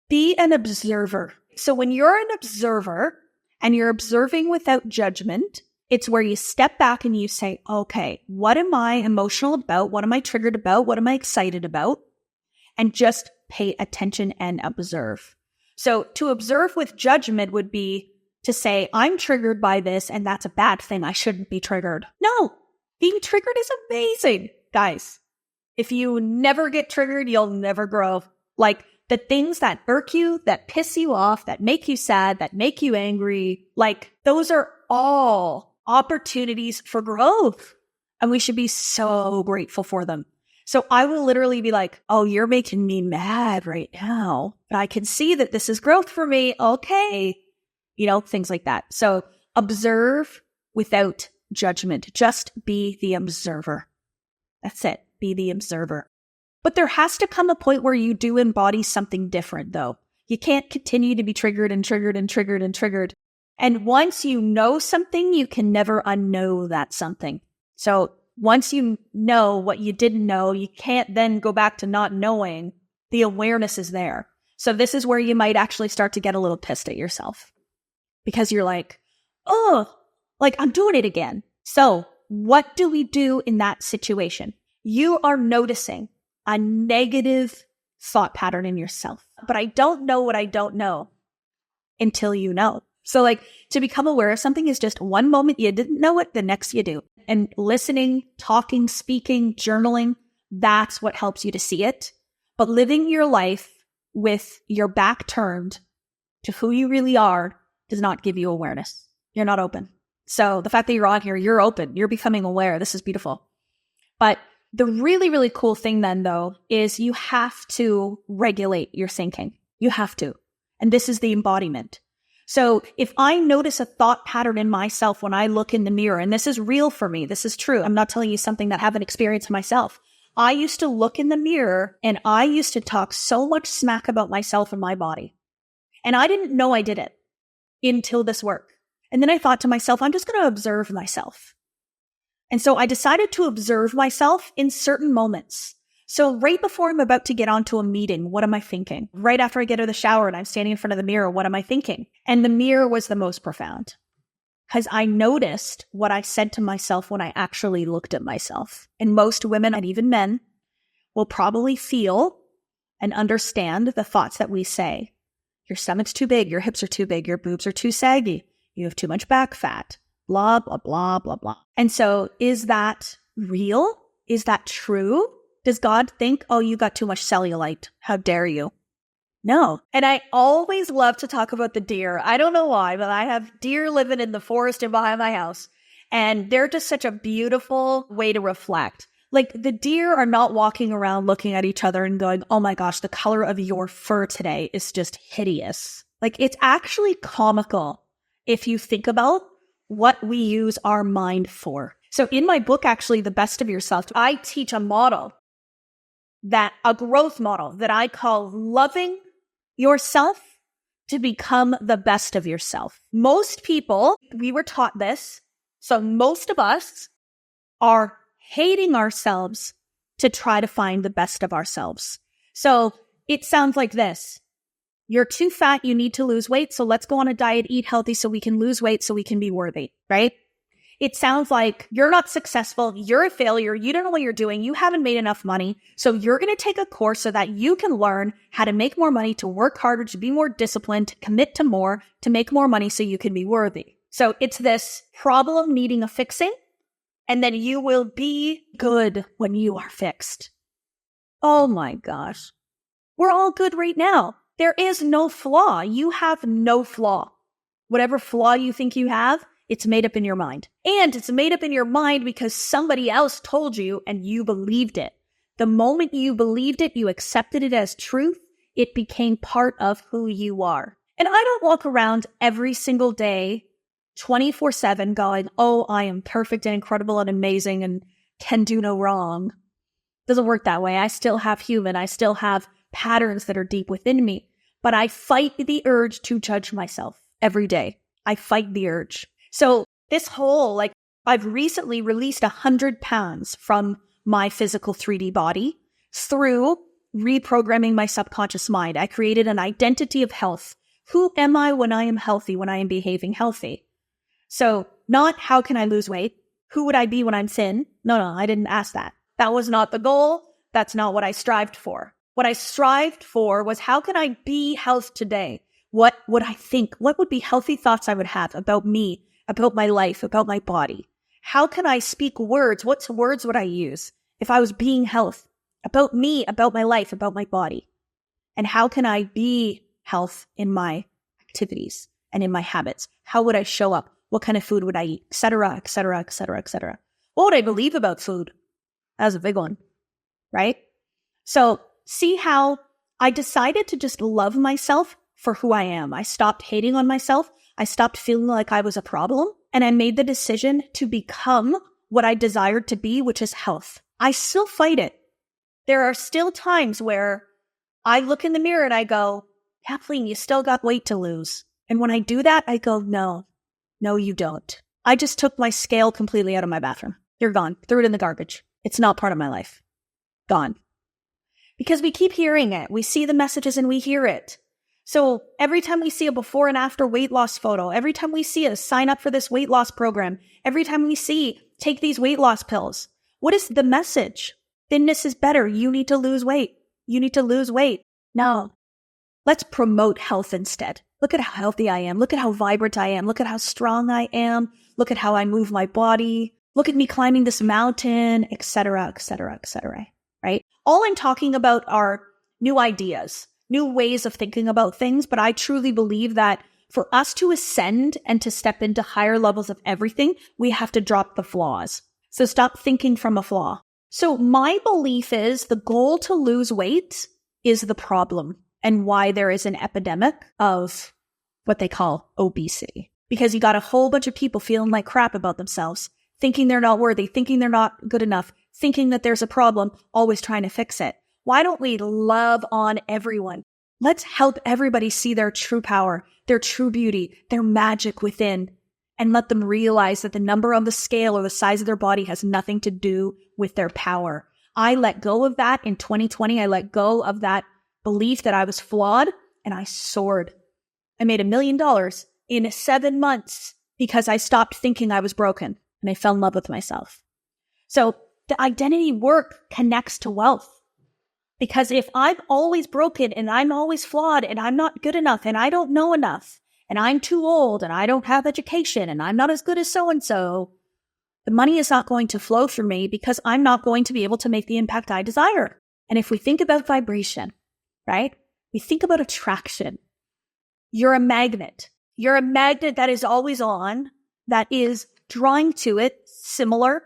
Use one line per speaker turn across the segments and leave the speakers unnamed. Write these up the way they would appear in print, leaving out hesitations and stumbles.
Be an observer. So when you're an observer and you're observing without judgment, it's where you step back and you say, okay, what am I emotional about? What am I triggered about? What am I excited about? And just pay attention and observe. So to observe with judgment would be to say, I'm triggered by this and that's a bad thing. I shouldn't be triggered. No, being triggered is amazing, guys. If you never get triggered, you'll never grow. Like the things that irk you, that piss you off, that make you sad, that make you angry, like those are all opportunities for growth. And we should be so grateful for them. So I will literally be like, oh, you're making me mad right now, but I can see that this is growth for me. Okay. Things like that. So observe without judgment. Just be the observer. That's it. Be the observer. But there has to come a point where you do embody something different, though. You can't continue to be triggered and triggered and triggered and triggered. And once you know something, you can never unknow that something. So once you know what you didn't know, you can't then go back to not knowing. The awareness is there. So this is where you might actually start to get a little pissed at yourself because you're like, oh, like I'm doing it again. So what do we do in that situation? You are noticing a negative thought pattern in yourself, but I don't know what I don't know until you know. So like to become aware of something is just one moment you didn't know it, the next you do. And listening, talking, speaking, journaling, that's what helps you to see it. But living your life with your back turned to who you really are does not give you awareness. You're not open. So the fact that you're on here, you're open. You're becoming aware. This is beautiful. But the really, really cool thing then, though, is you have to regulate your thinking. You have to. And this is the embodiment. So if I notice a thought pattern in myself when I look in the mirror, and this is real for me, this is true. I'm not telling you something that I haven't experienced myself. I used to look in the mirror and I used to talk so much smack about myself and my body. And I didn't know I did it until this work. And then I thought to myself, I'm just going to observe myself. And so I decided to observe myself in certain moments. So right before I'm about to get onto a meeting, what am I thinking? Right after I get out of the shower and I'm standing in front of the mirror, what am I thinking? And the mirror was the most profound because I noticed what I said to myself when I actually looked at myself. And most women and even men will probably feel and understand the thoughts that we say. Your stomach's too big, your hips are too big, your boobs are too saggy, you have too much back fat, blah, blah, blah, blah, blah. And so is that real? Is that true? Does God think, oh, you got too much cellulite? How dare you? No. And I always love to talk about the deer. I don't know why, but I have deer living in the forest and behind my house. And they're just such a beautiful way to reflect. Like the deer are not walking around looking at each other and going, oh my gosh, the color of your fur today is just hideous. Like it's actually comical if you think about what we use our mind for. So in my book, actually, The Best of Yourself, I teach a growth model that I call loving yourself to become the best of yourself. Most people, we were taught this. So most of us are hating ourselves to try to find the best of ourselves. So it sounds like this. You're too fat. You need to lose weight. So let's go on a diet, eat healthy so we can lose weight so we can be worthy, right? It sounds like you're not successful. You're a failure. You don't know what you're doing. You haven't made enough money. So you're going to take a course so that you can learn how to make more money, to work harder, to be more disciplined, to commit to more, to make more money so you can be worthy. So it's this problem needing a fixing, and then you will be good when you are fixed. Oh my gosh. We're all good right now. There is no flaw. You have no flaw. Whatever flaw you think you have, it's made up in your mind. And it's made up in your mind because somebody else told you and you believed it. The moment you believed it, you accepted it as truth, it became part of who you are. And I don't walk around every single day, 24/7 going, oh, I am perfect and incredible and amazing and can do no wrong. Doesn't work that way. I still have human. I still have patterns that are deep within me. But I fight the urge to judge myself every day. I fight the urge. So this whole, I've recently released 100 pounds from my physical 3D body through reprogramming my subconscious mind. I created an identity of health. Who am I when I am healthy, when I am behaving healthy? So not how can I lose weight? Who would I be when I'm thin? No, I didn't ask that. That was not the goal. That's not what I strived for. What I strived for was how can I be health today? What would I think? What would be healthy thoughts I would have about me, about my life, about my body? How can I speak words? What words would I use if I was being health about me, about my life, about my body? And how can I be health in my activities and in my habits? How would I show up? What kind of food would I eat? Et cetera, et cetera, et cetera, et cetera. What would I believe about food? That was a big one, right? So see how I decided to just love myself for who I am. I stopped hating on myself. I stopped feeling like I was a problem. And I made the decision to become what I desired to be, which is health. I still fight it. There are still times where I look in the mirror and I go, Kathleen, you still got weight to lose. And when I do that, I go, no, you don't. I just took my scale completely out of my bathroom. You're gone. Threw it in the garbage. It's not part of my life. Gone. Because we keep hearing it. We see the messages and we hear it. So every time we see a before and after weight loss photo, every time we see a sign up for this weight loss program, every time we see take these weight loss pills, what is the message? Thinness is better. You need to lose weight. You need to lose weight. No. Let's promote health instead. Look at how healthy I am. Look at how vibrant I am. Look at how strong I am. Look at how I move my body. Look at me climbing this mountain, et cetera, et cetera, et cetera. Right? All I'm talking about are new ideas, new ways of thinking about things. But I truly believe that for us to ascend and to step into higher levels of everything, we have to drop the flaws. So stop thinking from a flaw. So my belief is the goal to lose weight is the problem and why there is an epidemic of what they call obesity. Because you got a whole bunch of people feeling like crap about themselves, thinking they're not worthy, thinking they're not good enough, thinking that there's a problem, always trying to fix it. Why don't we love on everyone? Let's help everybody see their true power, their true beauty, their magic within, and let them realize that the number on the scale or the size of their body has nothing to do with their power. I let go of that in 2020. I let go of that belief that I was flawed, and I soared. I made $1 million in 7 months because I stopped thinking I was broken, and I fell in love with myself. So the identity work connects to wealth. Because if I'm always broken and I'm always flawed and I'm not good enough and I don't know enough and I'm too old and I don't have education and I'm not as good as so-and-so, the money is not going to flow through me because I'm not going to be able to make the impact I desire. And if we think about vibration, right? We think about attraction. You're a magnet. You're a magnet that is always on, that is drawing to it similar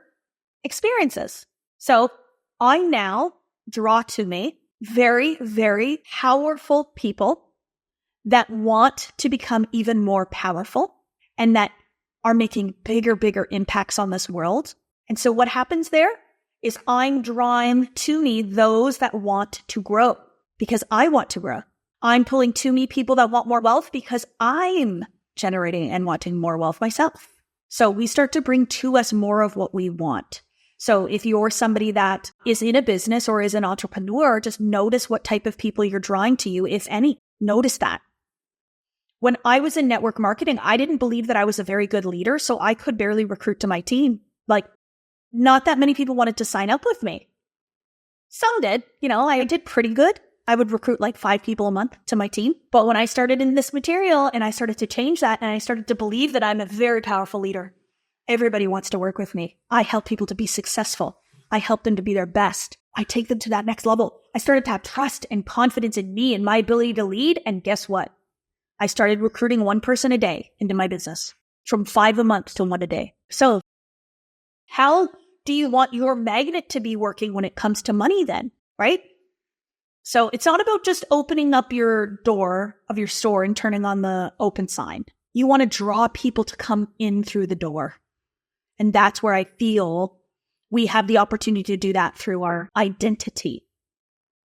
experiences. So I now draw to me very, very powerful people that want to become even more powerful and that are making bigger impacts on this world. And so what happens there is I'm drawing to me those that want to grow because I want to grow. I'm pulling to me people that want more wealth because I'm generating and wanting more wealth myself. So we start to bring to us more of what we want. So if you're somebody that is in a business or is an entrepreneur, just notice what type of people you're drawing to you, if any. Notice that. When I was in network marketing, I didn't believe that I was a very good leader, so I could barely recruit to my team. Like, not that many people wanted to sign up with me. Some did. I did pretty good. I would recruit like 5 people a month to my team. But when I started in this material and I started to change that and I started to believe that I'm a very powerful leader, everybody wants to work with me. I help people to be successful. I help them to be their best. I take them to that next level. I started to have trust and confidence in me and my ability to lead. And guess what? I started recruiting 1 person a day into my business, from 5 a month to 1 a day. So how do you want your magnet to be working when it comes to money then, right? So it's not about just opening up your door of your store and turning on the open sign. You want to draw people to come in through the door. And that's where I feel we have the opportunity to do that through our identity,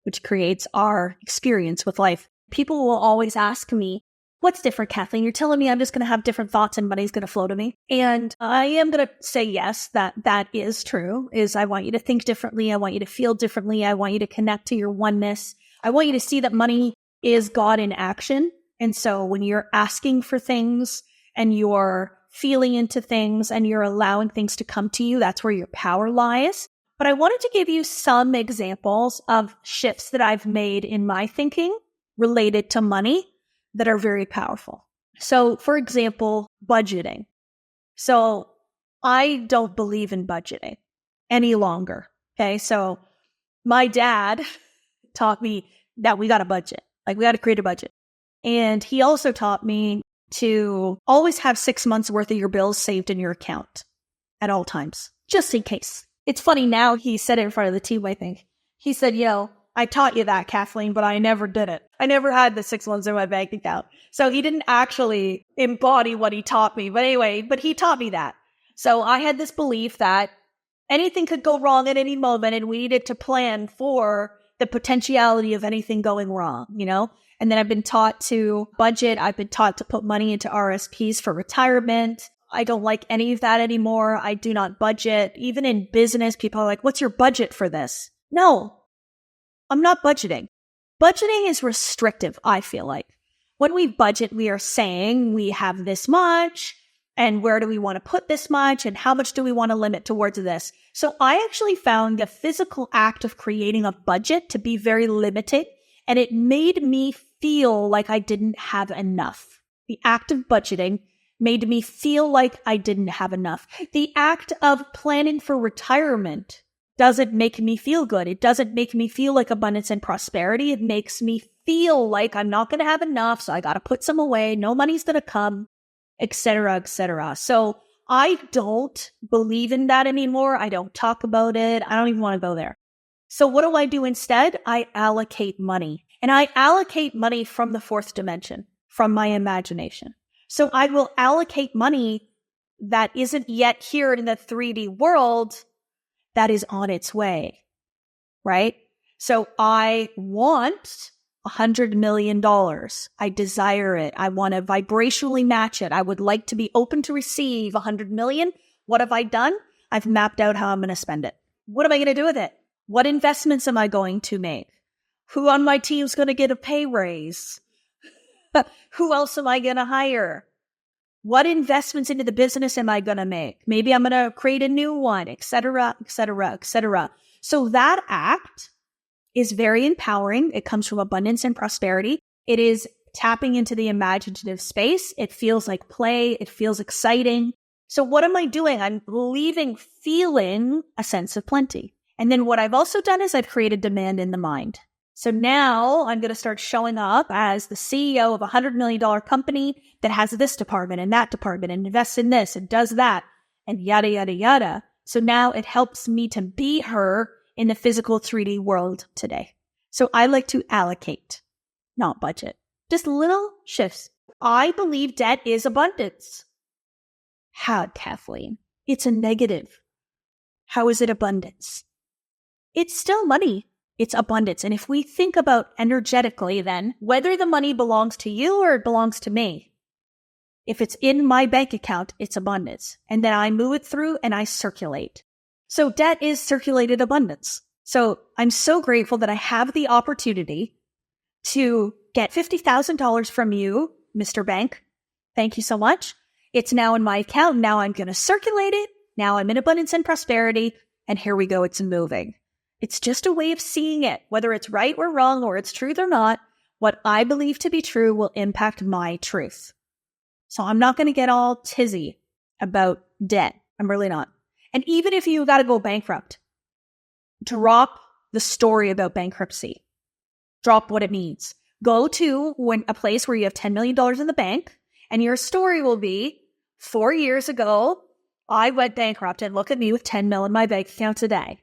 which creates our experience with life. People will always ask me, What's different, Kathleen? You're telling me I'm just going to have different thoughts and money's going to flow to me? And I am going to say yes, that is true, is I want you to think differently. I want you to feel differently. I want you to connect to your oneness. I want you to see that money is God in action. And so when you're asking for things and you're feeling into things and you're allowing things to come to you, that's where your power lies. But I wanted to give you some examples of shifts that I've made in my thinking related to money that are very powerful. So, for example, budgeting. So I don't believe in budgeting any longer. Okay. So my dad taught me that we got to budget, like we got to create a budget. And he also taught me to always have 6 months worth of your bills saved in your account at all times, just in case. It's funny now, he said it in front of the team, I think. He said, I taught you that, Kathleen, but I never did it. I never had the 6 months in my bank account. So he didn't actually embody what he taught me. But anyway, he taught me that. So I had this belief that anything could go wrong at any moment and we needed to plan for the potentiality of anything going wrong, And then I've been taught to budget. I've been taught to put money into RSPs for retirement. I don't like any of that anymore. I do not budget. Even in business, people are like, what's your budget for this? No. I'm not budgeting. Budgeting is restrictive, I feel like. When we budget, we are saying we have this much, and where do we want to put this much, and how much do we want to limit towards this? So I actually found the physical act of creating a budget to be very limiting, and it made me feel like I didn't have enough. The act of budgeting made me feel like I didn't have enough. The act of planning for retirement doesn't make me feel good. It doesn't make me feel like abundance and prosperity. It makes me feel like I'm not going to have enough, so I got to put some away. No money's going to come, etc., etc. So I don't believe in that anymore. I don't talk about it. I don't even want to go there. So what do I do instead? I allocate money. And I allocate money from the fourth dimension, from my imagination. So I will allocate money that isn't yet here in the 3D world, that is on its way, right? So I want $100 million. I desire it. I want to vibrationally match it. I would like to be open to receive $100 million. What have I done? I've mapped out how I'm going to spend it. What am I going to do with it? What investments am I going to make? Who on my team is going to get a pay raise? Who else am I going to hire? What investments into the business am I going to make? Maybe I'm going to create a new one, et cetera, et cetera, et cetera. So that act is very empowering. It comes from abundance and prosperity. It is tapping into the imaginative space. It feels like play. It feels exciting. So what am I doing? I'm leaving feeling a sense of plenty. And then what I've also done is I've created demand in the mind. So now I'm going to start showing up as the CEO of a $100 million company that has this department and invests in this and does that and yada, yada, yada. So now it helps me to be her in the physical 3D world today. So I like to allocate, not budget. Just little shifts. I believe debt is abundance. How, Kathleen? It's a negative. How is it abundance? It's still money. It's abundance. And if we think about energetically then, whether the money belongs to you or it belongs to me, if it's in my bank account, it's abundance. And then I move it through and I circulate. So debt is circulated abundance. So I'm so grateful that I have the opportunity to get $50,000 from you, Mr. Bank. Thank you so much. It's now in my account. Now I'm going to circulate it. Now I'm in abundance and prosperity. And here we go. It's moving. It's just a way of seeing it, whether it's right or wrong, or it's truth or not. What I believe to be true will impact my truth. So I'm not going to get all tizzy about debt. I'm really not. And even if you got to go bankrupt, drop the story about bankruptcy. Drop what it means. Go to a place where you have $10 million in the bank, and your story will be, 4 years ago, I went bankrupt, and look at me with 10 mil in my bank account today.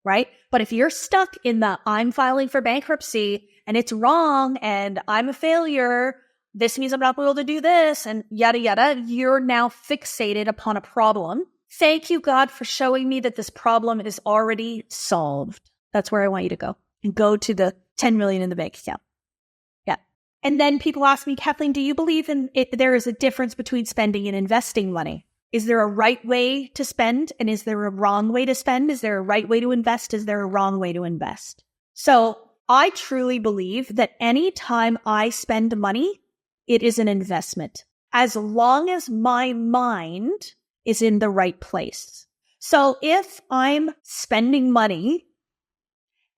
Right? But if you're stuck in the I'm filing for bankruptcy and it's wrong and I'm a failure, this means I'm not able to do this and yada, yada, you're now fixated upon a problem. Thank you, God, for showing me that this problem is already solved. That's where I want you to go. And go to the 10 million in the bank account. Yeah. And then people ask me, Kathleen, do you believe there is a difference between spending and investing money? Is there a right way to spend? And is there a wrong way to spend? Is there a right way to invest? Is there a wrong way to invest? So I truly believe that any time I spend money, it is an investment, as long as my mind is in the right place. So if I'm spending money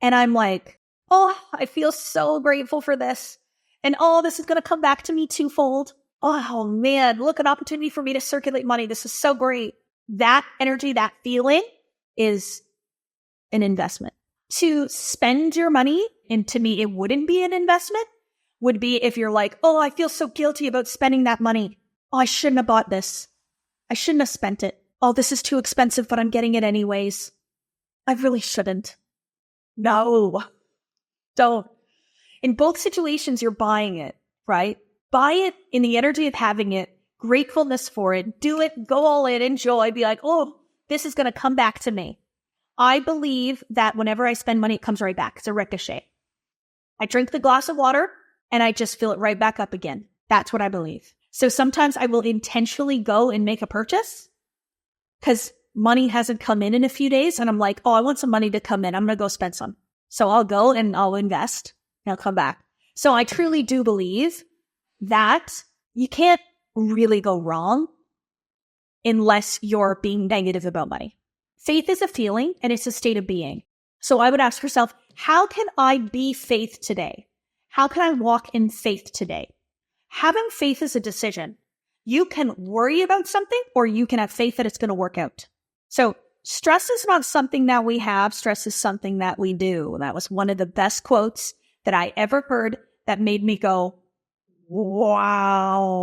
and I'm like, oh, I feel so grateful for this, and oh, this is going to come back to me twofold. Oh man, look, an opportunity for me to circulate money. This is so great. That energy, that feeling is an investment. To spend your money, and to me, it wouldn't be an investment, would be if you're like, oh, I feel so guilty about spending that money. Oh, I shouldn't have bought this. I shouldn't have spent it. Oh, this is too expensive, but I'm getting it anyways. I really shouldn't. No, don't. In both situations, you're buying it, right? Buy it in the energy of having it, gratefulness for it, do it, go all in, enjoy, be like, oh, this is going to come back to me. I believe that whenever I spend money, it comes right back. It's a ricochet. I drink the glass of water and I just fill it right back up again. That's what I believe. So sometimes I will intentionally go and make a purchase because money hasn't come in a few days. And I'm like, oh, I want some money to come in. I'm going to go spend some. So I'll go and I'll invest and I'll come back. So I truly do believe that you can't really go wrong unless you're being negative about money. Faith is a feeling and it's a state of being. So I would ask yourself, how can I be faith today? How can I walk in faith today? Having faith is a decision. You can worry about something or you can have faith that it's going to work out. So stress is not something that we have. Stress is something that we do. That was one of the best quotes that I ever heard that made me go, wow,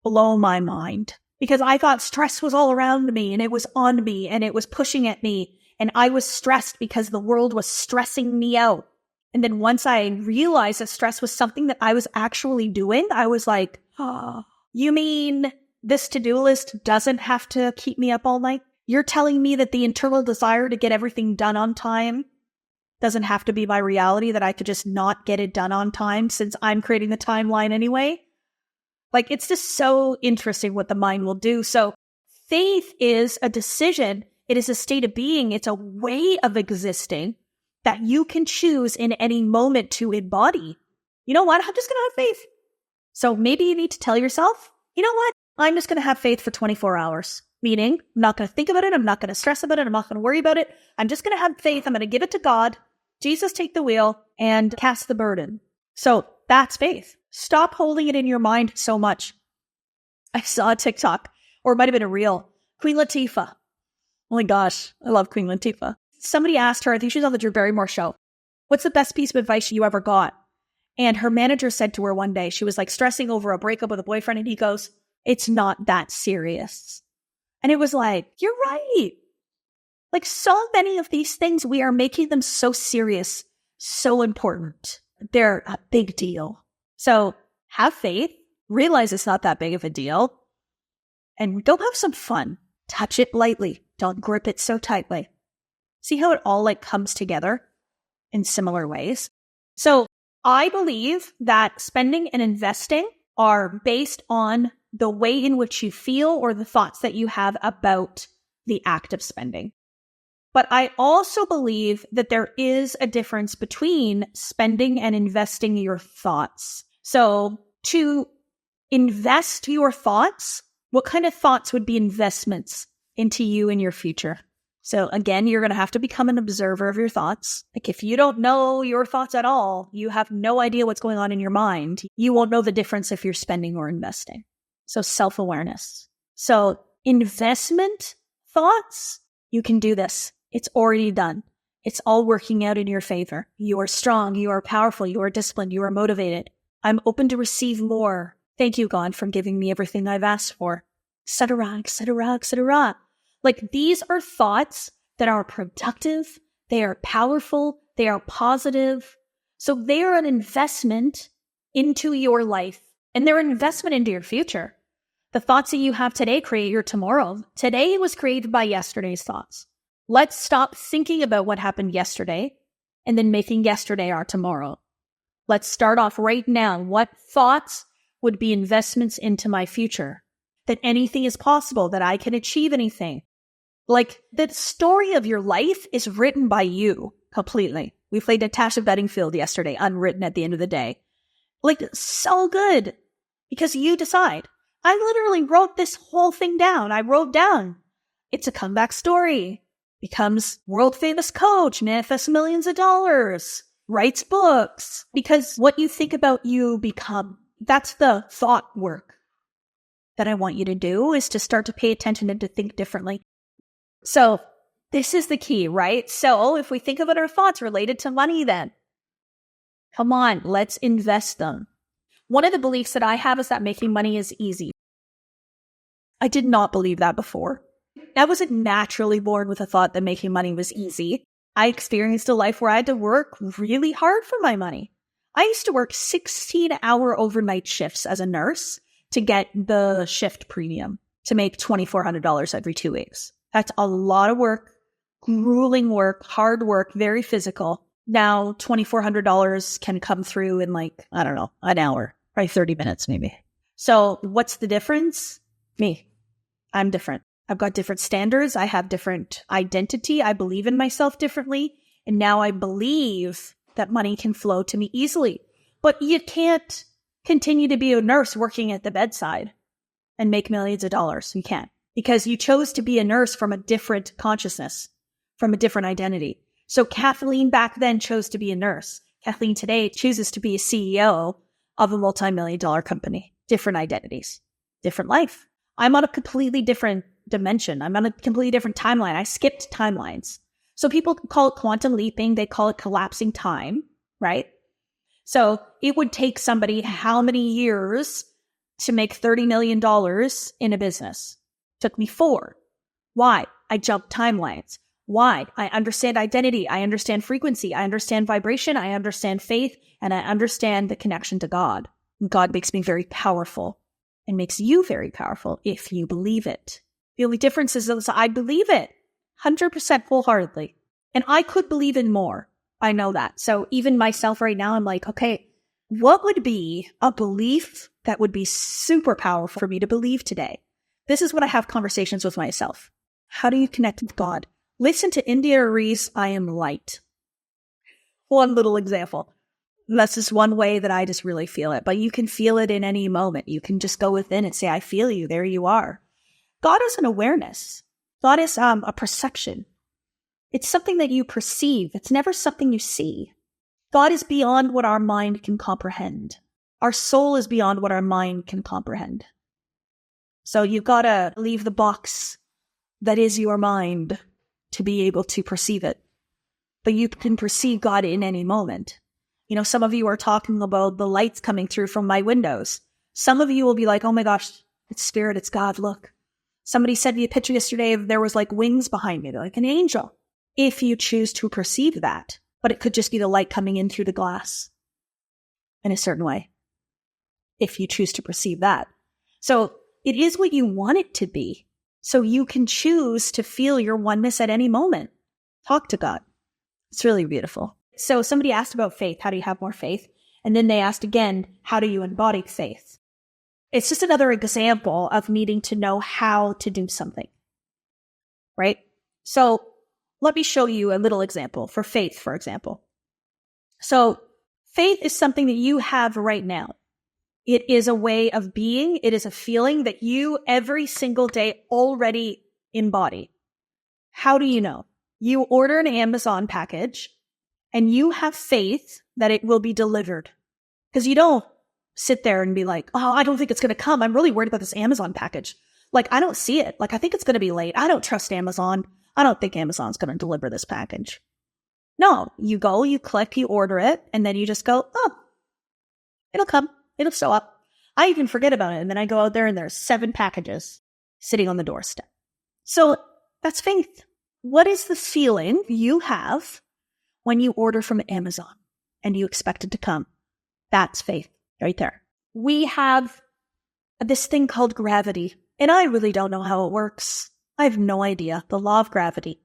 blow my mind. Because I thought stress was all around me and it was on me and it was pushing at me. And I was stressed because the world was stressing me out. And then once I realized that stress was something that I was actually doing, I was like, oh, you mean this to-do list doesn't have to keep me up all night? You're telling me that the internal desire to get everything done on time doesn't have to be my reality, that I could just not get it done on time since I'm creating the timeline anyway? Like, it's just so interesting what the mind will do. So faith is a decision. It is a state of being. It's a way of existing that you can choose in any moment to embody. You know what? I'm just going to have faith. So maybe you need to tell yourself, you know what? I'm just going to have faith for 24 hours. Meaning, I'm not going to think about it. I'm not going to stress about it. I'm not going to worry about it. I'm just going to have faith. I'm going to give it to God. Jesus, take the wheel and cast the burden. So that's faith. Stop holding it in your mind so much. I saw a TikTok, or it might have been a reel. Queen Latifah. Oh my gosh, I love Queen Latifah. Somebody asked her, I think she was on the Drew Barrymore show, what's the best piece of advice you ever got? And her manager said to her one day, she was like stressing over a breakup with a boyfriend, and he goes, it's not that serious. And it was like, you're right. Like, so many of these things, we are making them so serious, so important. They're a big deal. So have faith, realize it's not that big of a deal, and go have some fun. Touch it lightly. Don't grip it so tightly. See how it all like comes together in similar ways. So I believe that spending and investing are based on the way in which you feel or the thoughts that you have about the act of spending. But I also believe that there is a difference between spending and investing your thoughts. So to invest your thoughts, what kind of thoughts would be investments into you and your future? So again, you're going to have to become an observer of your thoughts. Like, if you don't know your thoughts at all, you have no idea what's going on in your mind. You won't know the difference if you're spending or investing. So self-awareness. So investment thoughts, you can do this. It's already done. It's all working out in your favor. You are strong. You are powerful. You are disciplined. You are motivated. I'm open to receive more. Thank you, God, for giving me everything I've asked for. Etc., etc., etc. Like, these are thoughts that are productive. They are powerful. They are positive. So they are an investment into your life, and they're an investment into your future. The thoughts that you have today create your tomorrow. Today was created by yesterday's thoughts. Let's stop thinking about what happened yesterday and then making yesterday our tomorrow. Let's start off right now. What thoughts would be investments into my future? That anything is possible, that I can achieve anything. Like, the story of your life is written by you completely. We played Natasha Bedingfield yesterday, Unwritten at the end of the day. Like, so good. Because you decide. I literally wrote this whole thing down. I wrote down, it's a comeback story. Becomes world famous coach, manifests millions of dollars, writes books. Because what you think about, you become. That's the thought work that I want you to do, is to start to pay attention and to think differently. So this is the key, right? So if we think about our thoughts related to money, then come on, let's invest them. One of the beliefs that I have is that making money is easy. I did not believe that before. I wasn't naturally born with a thought that making money was easy. I experienced a life where I had to work really hard for my money. I used to work 16-hour overnight shifts as a nurse to get the shift premium to make $2,400 every 2 weeks. That's a lot of work, grueling work, hard work, very physical. Now, $2,400 can come through in an hour, probably 30 minutes maybe. So what's the difference? Me. I'm different. I've got different standards. I have different identity. I believe in myself differently. And now I believe that money can flow to me easily. But you can't continue to be a nurse working at the bedside and make millions of dollars. You can't. Because you chose to be a nurse from a different consciousness, from a different identity. So Kathleen back then chose to be a nurse. Kathleen today chooses to be a CEO of a multi-million-dollar company. Different identities, different life. I'm on a completely different dimension. I'm on a completely different timeline. I skipped timelines. So people call it quantum leaping. They call it collapsing time, right? So it would take somebody how many years to make $30 million in a business? Took me 4. Why? I jumped timelines. Why? I understand identity. I understand frequency. I understand vibration. I understand faith. And I understand the connection to God. God makes me very powerful and makes you very powerful if you believe it. The only difference is that I believe it 100% wholeheartedly. And I could believe in more. I know that. So even myself right now, I'm like, okay, what would be a belief that would be super powerful for me to believe today? This is when I have conversations with myself. How do you connect with God? Listen to India Ree's I Am Light. One little example. That's just one way that I just really feel it. But you can feel it in any moment. You can just go within and say, I feel you. There you are. God is an awareness. God is a perception. It's something that you perceive. It's never something you see. God is beyond what our mind can comprehend. Our soul is beyond what our mind can comprehend. So you've got to leave the box that is your mind to be able to perceive it. But you can perceive God in any moment. You know, some of you are talking about the lights coming through from my windows. Some of you will be like, oh my gosh, it's spirit, it's God, look. Somebody sent me a picture yesterday of there was like wings behind me, like an angel. If you choose to perceive that, but it could just be the light coming in through the glass in a certain way. If you choose to perceive that. So it is what you want it to be. So you can choose to feel your oneness at any moment. Talk to God. It's really beautiful. So somebody asked about faith. How do you have more faith? And then they asked again, how do you embody faith? It's just another example of needing to know how to do something, right? So let me show you a little example for faith, for example. So faith is something that you have right now. It is a way of being. It is a feeling that you every single day already embody. How do you know? You order an Amazon package and you have faith that it will be delivered. Because you don't sit there and be like, oh, I don't think it's going to come. I'm really worried about this Amazon package. Like, I don't see it. Like, I think it's going to be late. I don't trust Amazon. I don't think Amazon's going to deliver this package. No, you go, you click, you order it, and then you just go, oh, it'll come. It'll show up. I even forget about it. And then I go out there and there's 7 packages sitting on the doorstep. So that's faith. What is the feeling you have when you order from Amazon and you expect it to come? That's faith right there. We have this thing called gravity, and I really don't know how it works. I have no idea. The law of gravity.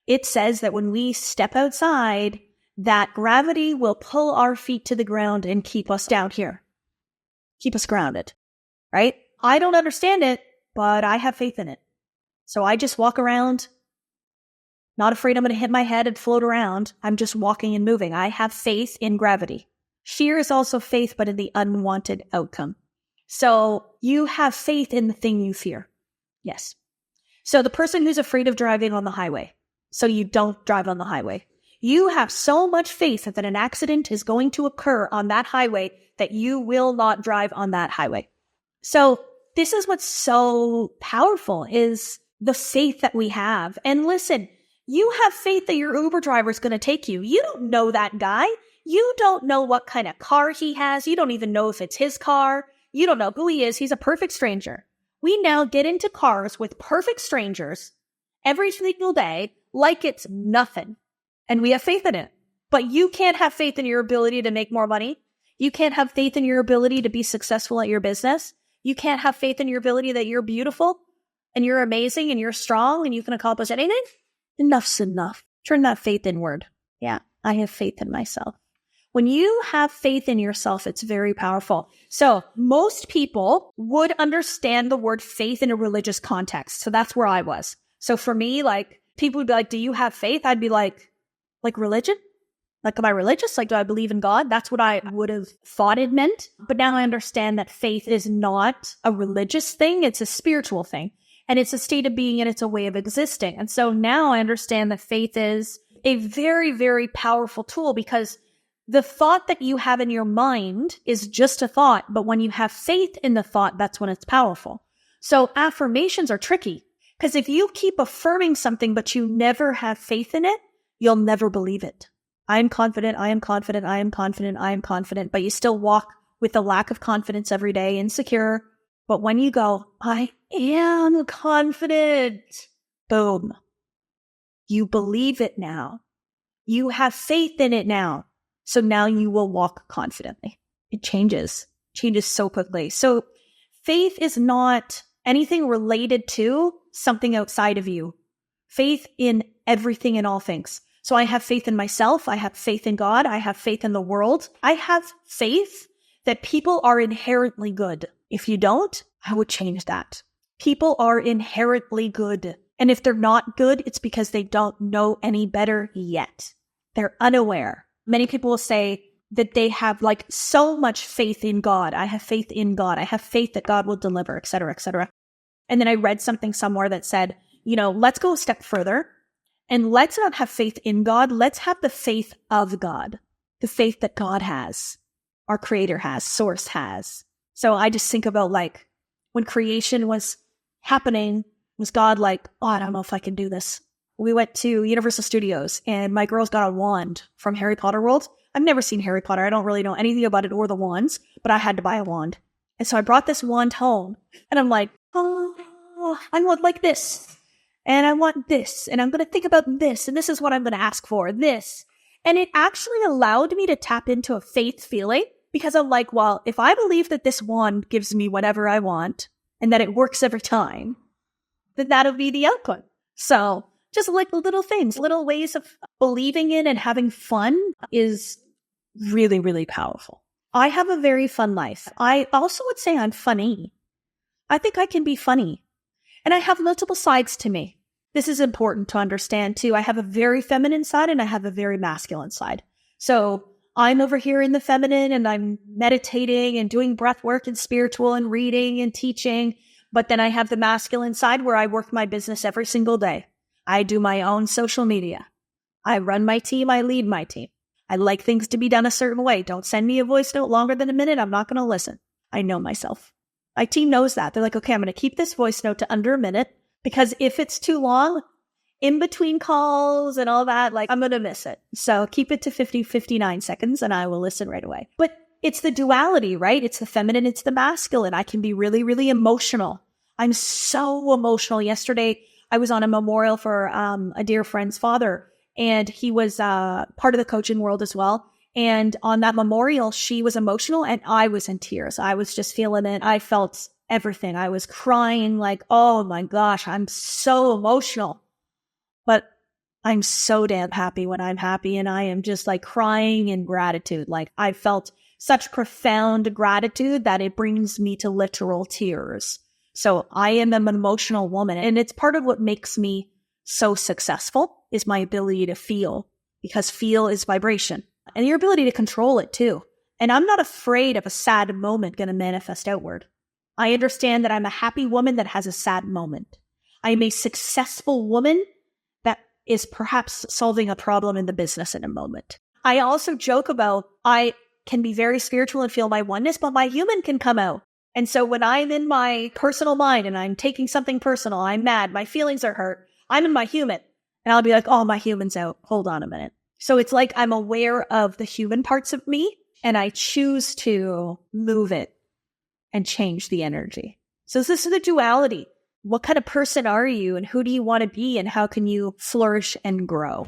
It says that when we step outside, that gravity will pull our feet to the ground and keep us down here. Keep us grounded, right? I don't understand it, but I have faith in it. So I just walk around, not afraid I'm going to hit my head and float around. I'm just walking and moving. I have faith in gravity. Fear is also faith, but in the unwanted outcome. So you have faith in the thing you fear. Yes. So the person who's afraid of driving on the highway, so you don't drive on the highway. You have so much faith that an accident is going to occur on that highway that you will not drive on that highway. So this is what's so powerful, is the faith that we have. And listen, you have faith that your Uber driver is going to take you. You don't know that guy. You don't know what kind of car he has. You don't even know if it's his car. You don't know who he is. He's a perfect stranger. We now get into cars with perfect strangers every single day like it's nothing. And we have faith in it. But you can't have faith in your ability to make more money. You can't have faith in your ability to be successful at your business. You can't have faith in your ability that you're beautiful and you're amazing and you're strong and you can accomplish anything. Enough's enough. Turn that faith inward. Yeah, I have faith in myself. When you have faith in yourself, it's very powerful. So most people would understand the word faith in a religious context. So that's where I was. So for me, like, people would be like, do you have faith? I'd be like religion? Like, am I religious? Like, do I believe in God? That's what I would have thought it meant. But now I understand that faith is not a religious thing. It's a spiritual thing. And it's a state of being and it's a way of existing. And so now I understand that faith is a very, very powerful tool, because the thought that you have in your mind is just a thought. But when you have faith in the thought, that's when it's powerful. So affirmations are tricky, because if you keep affirming something, but you never have faith in it, you'll never believe it. I am confident, I am confident, I am confident, I am confident, but you still walk with a lack of confidence every day, insecure. But when you go, I am confident, boom, you believe it now. You have faith in it now. So now you will walk confidently. It changes so quickly. So faith is not anything related to something outside of you. Faith in everything and all things. So I have faith in myself. I have faith in God. I have faith in the world. I have faith that people are inherently good. If you don't, I would change that. People are inherently good. And if they're not good, it's because they don't know any better yet. They're unaware. Many people will say that they have like so much faith in God. I have faith in God. I have faith that God will deliver, et cetera, et cetera. And then I read something somewhere that said, let's go a step further. And let's not have faith in God. Let's have the faith of God. The faith that God has, our creator has, source has. So I just think about like when creation was happening, was God like, oh, I don't know if I can do this. We went to Universal Studios and my girls got a wand from Harry Potter World. I've never seen Harry Potter. I don't really know anything about it or the wands, but I had to buy a wand. And so I brought this wand home and I'm like, oh, I want like this. And I want this, and I'm going to think about this, and this is what I'm going to ask for, this. And it actually allowed me to tap into a faith feeling, because I'm like, well, if I believe that this wand gives me whatever I want, and that it works every time, then that'll be the output. So just like little things, little ways of believing in and having fun is really, really powerful. I have a very fun life. I also would say I'm funny. I think I can be funny. And I have multiple sides to me. This is important to understand too. I have a very feminine side and I have a very masculine side. So I'm over here in the feminine and I'm meditating and doing breath work and spiritual and reading and teaching. But then I have the masculine side where I work my business every single day. I do my own social media. I run my team. I lead my team. I like things to be done a certain way. Don't send me a voice note longer than a minute. I'm not going to listen. I know myself. My team knows that. They're like, okay, I'm going to keep this voice note to under a minute, because if it's too long, in between calls and all that, like I'm going to miss it. So keep it to 59 seconds and I will listen right away. But it's the duality, right? It's the feminine, it's the masculine. I can be really, really emotional. I'm so emotional. Yesterday, I was on a memorial for a dear friend's father, and he was part of the coaching world as well. And on that memorial, she was emotional and I was in tears. I was just feeling it. I felt everything. I was crying like, oh my gosh, I'm so emotional. But I'm so damn happy when I'm happy, and I am just like crying in gratitude. Like I felt such profound gratitude that it brings me to literal tears. So I am an emotional woman, and it's part of what makes me so successful is my ability to feel, because feel is vibration and your ability to control it too. And I'm not afraid of a sad moment going to manifest outward. I understand that I'm a happy woman that has a sad moment. I am a successful woman that is perhaps solving a problem in the business in a moment. I also joke about I can be very spiritual and feel my oneness, but my human can come out. And so when I'm in my personal mind and I'm taking something personal, I'm mad, my feelings are hurt, I'm in my human. And I'll be like, oh, my human's out. Hold on a minute. So it's like I'm aware of the human parts of me and I choose to move it and change the energy. So this is the duality. What kind of person are you and who do you want to be and how can you flourish and grow?